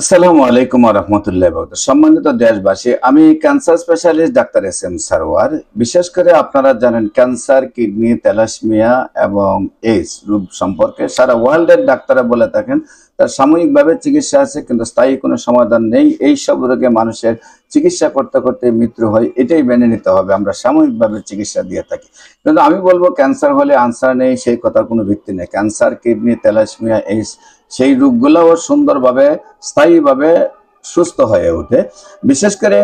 আসসালামু আলাইকুম ওয়া রাহমাতুল্লাহি ওয়া বারাকাতুহু। সম্মানিত দেশবাসী, আমি cancer specialist doctor S M Sarwar. বিশেষ করে আপনারা জানেন ক্যান্সার, কিডনি, থ্যালাসেমিয়া এবং এইডস রোগ সম্পর্কে সারা ওয়ার্ল্ডের ডাক্তাররা বলে থাকেন তার সাময়িকভাবে চিকিৎসা আছে, কিন্তু স্থায়ী কোনো সমাধান নেই। এই সব রোগে মানুষের চিকিৎসা করতে করতে মৃত্যু হয়, এটাই মেনে নিতে হবে। আমরা সাময়িকভাবে চিকিৎসা দিয়ে থাকি, কিন্তু আমি বলবো ক্যান্সার হলে আনসার নেই, সেই কথার কোনো ভিত্তি নেই। ক্যান্সার, কিডনি, থ্যালাসেমিয়া, এইডস সেই রোগগুলোও সুন্দরভাবে স্থায়ীভাবে সুস্থ হয়ে ওঠে। বিশেষ করে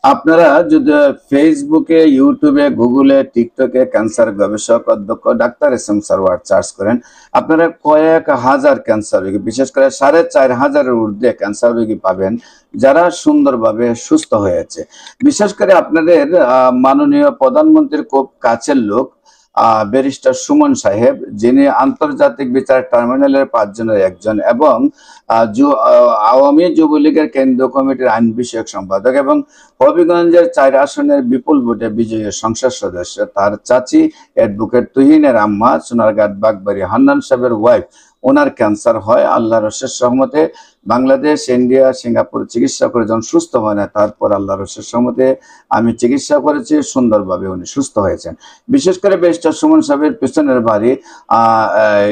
আপনারা যদি ফেসবুকে, ইউটিউবে, গুগলে, টিকটকে ক্যান্সার গবেষক অধ্যক্ষ doctor S M Sarwar search করেন, আপনারা কয়েক হাজার ক্যান্সার রোগী, বিশেষ করে 4,500-এর ঊর্ধ্বে ক্যান্সার রোগী পাবেন যারা সুন্দরভাবে সুস্থ হয়েছে। বিশেষ করে আপনাদের মাননীয় প্রধানমন্ত্রীর খুব কাছের লোক ব্যারিস্টার সুমন সাহেব, যিনি আন্তর্জাতিক বিচার ট্রাইব্যুনালের 5 জনের একজন এবং আওয়ামী যুবলীগের কেন্দ্রীয় কমিটির আইন বিষয়ক সম্পাদক এবং হবিগঞ্জের 4 আসনের বিপুল ভোটে বিজয়ী সংসদ সদস্য, তার চাচি অ্যাডভোকেট তুহিনের আম্মা সোনারঘাট বাগবাড়ি হান্নান সাহেবের ওয়াইফ, ওনার ক্যান্সার হয়। আল্লাহর অশেষ রহমতে বাংলাদেশ, ইন্ডিয়া, সিঙ্গাপুর চিকিৎসা করে যখন সুস্থ হয় না, তারপর আল্লাহর অশেষ রহমতে আমি চিকিৎসা করেছি, সুন্দরভাবে উনি সুস্থ হয়েছেন। বিশেষ করে ব্যারিস্টার সুমন সাহেবের পিছনের বাড়ি,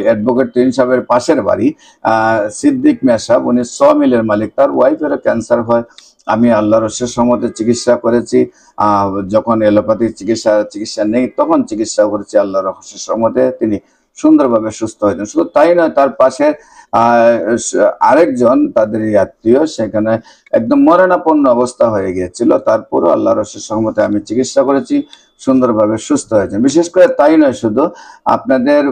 অ্যাডভোকেট তুহিন সাহেবের পাশের বাড়ি সিদ্দিক মিয়া সাহেব, উনি মিলের মালিক, তার ওয়াইফেরও ক্যান্সার হয়। আমি আল্লাহর অশেষ রহমতে চিকিৎসা করেছি। যখন এলোপ্যাথিক চিকিৎসা নেই তখন চিকিৎসা করেছি, আল্লাহর অশেষ রহমতে তিনি সুন্দরভাবে সুস্থ হয়েছেন। শুধু তাই নয়, তার পাশে আরেকজন তাদের আত্মীয় সেখানে একদম মরণাপন্ন অবস্থা হয়ে গিয়েছিল, তারপরও আল্লাহর অশেষ রহমতে আমি চিকিৎসা করেছি, সুন্দরভাবে সুস্থ হয়েছেন। বিশেষ করে তাই নয়, শুধু আপনাদের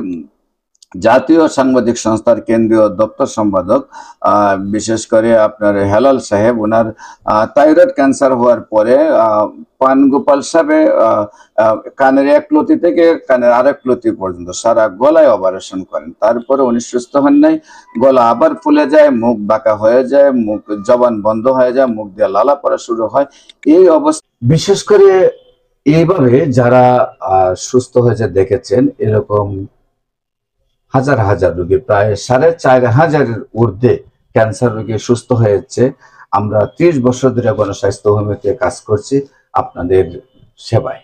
জাতীয় সাংবাদিক সংস্থার কেন্দ্রীয় দপ্তর সম্পাদক বিশেষ করে আপনার হেলাল সাহেব, ওনার থাইরয়েড ক্যান্সার হওয়ার পরে পানগোপাল সাহেব কানের এক লতি থেকে কানের আরেক লতি পর্যন্ত সারা গলায় অপারেশন করেন, তারপরে উনি সুস্থ হন নাই। গলা আবার ফুলে যায়, মুখ বাঁকা হয়ে যায়, মুখ জবান বন্ধ হয়ে যায়, মুখ দিয়ে লালা পড়া শুরু হয়। এই অবস্থা বিশেষ করে এইভাবে যারা সুস্থ হয়েছে দেখেছেন, এরকম হাজার হাজার রোগী, প্রায় 4,500-এর ঊর্ধ্বে ক্যান্সার রোগী সুস্থ হয়েছে। আমরা 30 বছর ধরে গণস্বাস্থ্য হোমিওতে কাজ করছি আপনাদের সেবায়।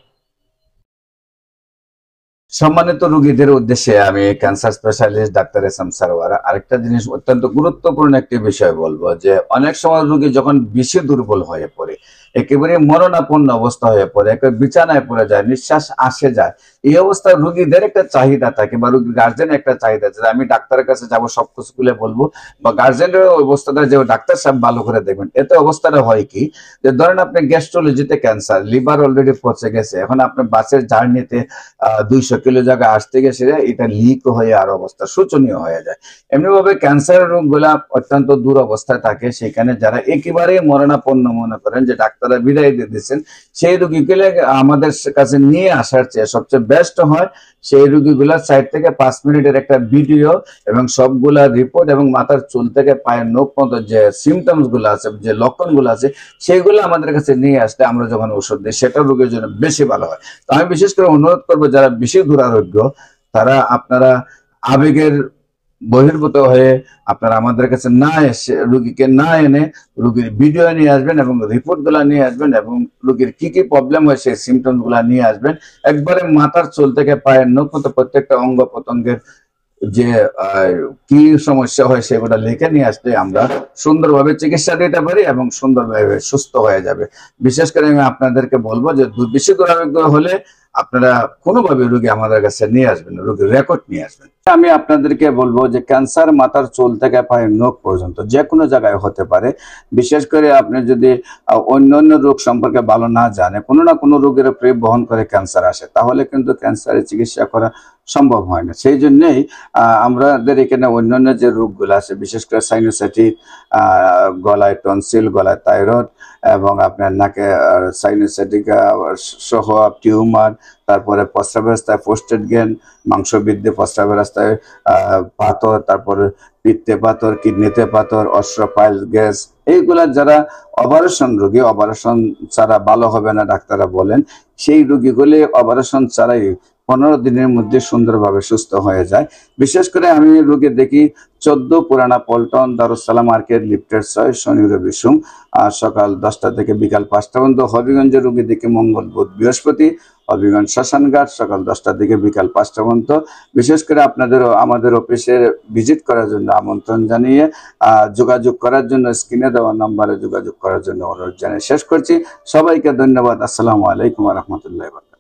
সম্মানিত রোগীদের উদ্দেশ্যে আমি cancer specialist doctor S M Sarwar আরেকটা জিনিস অত্যন্ত গুরুত্বপূর্ণ একটি বিষয় বলবো, যে অনেক সময় রোগী যখন বেশি দুর্বল হয়ে পড়ে, একেবারে মরণাপন্ন অবস্থা হয়ে পড়ে, একেবারে বিছানায় পড়ে যায়, নিঃশ্বাস আসে যায়, এই অবস্থায় রোগীদের একটা চাহিদা থাকে বা রোগীর গার্জেন একটা চাহিদা আছে, আমি ডাক্তারের কাছে যাবো, সবকিছু খুলে বলবো, বা গার্জেনের অবস্থাটা যে ডাক্তার সাহেব ভালো করে দেখবেন। এতে অবস্থাটা হয় কি, যে ধরেন আপনি গ্যাস্ট্রোলজিতে ক্যান্সার, লিভার অলরেডি পচে গেছে, এখন আপনি বাসের জার্নিতে 200 কিলো জায়গায় আসতে গেছে, এটা লিক হয়ে আর অবস্থা শোচনীয় হয়ে যায়। এমনি ভাবে ক্যান্সারের রোগগুলা অত্যন্ত দূর অবস্থায় থাকে, সেখানে যারা একেবারে মরণাপন্ন মনে করেন যে ডাক্তাররা বিদায় দিয়ে দিচ্ছেন, সেই রোগীগুলো আমাদের কাছে নিয়ে আসার চেয়ে সবচেয়ে বেস্ট হয় সেই রোগীগুলার 4 থেকে 5 মিনিটের একটা ভিডিও এবং সবগুলা রিপোর্ট এবং মাথার চুল থেকে পায়ের নখ পর্যন্ত যে সিমটমস গুলো আছে, যে লক্ষণ গুলো আছে, সেগুলো আমাদের কাছে নিয়ে আসলে আমরা যখন ওষুধ দিই সেটা রোগীর জন্য বেশি ভালো হয়। তো আমি বিশেষ করে অনুরোধ করবো যারা বেশি দুরারোগ্য, তারা আপনারা আবেগের বহির্ভূত হয়ে আপনারা আমাদের কাছে না এসে, রোগীকে না এনে রোগীর ভিডিও নিয়ে আসবেন এবং রিপোর্ট গুলা নিয়ে আসবেন এবং রোগীর কি কি প্রবলেম হয় সেই সিমটমস গুলা নিয়ে আসবেন। একবারে মাথার চুল থেকে পায়ের নখ পর্যন্ত প্রত্যেকটা অঙ্গ প্রত্যঙ্গের যে কি সমস্যা হয় সেগুলো লিখে নিয়ে আসলে আমরা সুন্দরভাবে চিকিৎসা দিতে পারি এবং সুন্দরভাবে সুস্থ হয়ে যাবে। বিশেষ করে আমি আপনাদেরকে বলবো যে বেশি দুরারোগ্য হলে আপনারা কোনোভাবে রোগী আমাদের কাছে নিয়ে আসবেন, রোগীর রেকর্ড নিয়ে আসবেন। আমি আপনাদেরকে বলবো যে ক্যান্সার মাথার চুল থেকে পায়ের নখ পর্যন্ত যে কোনো জায়গায় হতে পারে। বিশেষ করে আপনি যদি অন্যান্য রোগ সম্পর্কে ভালো না জানে, কোনো না কোনো রোগের উপরে বহন করে ক্যান্সার আসে, তাহলে কিন্তু ক্যান্সারের চিকিৎসা করা সম্ভব হয় না। সেই জন্যই আমাদের এখানে অন্যান্য যে রোগগুলো আছে, বিশেষ করে সাইনোসাইটিস, গলায় টনসিল, গলায় থাইরয়েড এবং আপনার নাকে সাইনোসাইটিক সহ টিউমার, তারপরে প্রস্রাবের রাস্তায় প্রোস্টেট গ্ল্যান্ড, মাংস বৃদ্ধি, প্রস্রাবের রাস্তায় পাথর, তারপরে পিত্তে পাথর, কিডনিতে পাথর, অস্ট্রোপাইল গ্যাস, এইগুলা যারা অপারেশন রোগী, অপারেশন ছাড়া ভালো হবে না ডাক্তাররা বলেন, সেই রোগীগুলি অপারেশন ছাড়াই 15 দিনের মধ্যে সুন্দরভাবে সুস্থ হয়ে যায়। বিশেষ করে আমি রোগী দেখি 14 পুরানা পল্টন, দারুসালাম মার্কেট, লিফটের 6, শনি রবি সোম, সকাল 10টা থেকে বিকাল 5টা পর্যন্ত। হবিগঞ্জের রোগী দেখি মঙ্গল বুধ বৃহস্পতি, হবিগঞ্জ শ্মশানঘাট, সকাল 10টা থেকে বিকাল 5টা পর্যন্ত। বিশেষ করে আপনাদেরও আমাদের অফিসে ভিজিট করার জন্য আমন্ত্রণ জানিয়ে যোগাযোগ করার জন্য স্ক্রিনে দেওয়া নম্বরে যোগাযোগ করার জন্য অনুরোধ জানিয়ে শেষ করছি। সবাইকে ধন্যবাদ। আসসালামু আলাইকুম ওয়া রাহমাতুল্লাহি ওয়া বারাকাতুহু।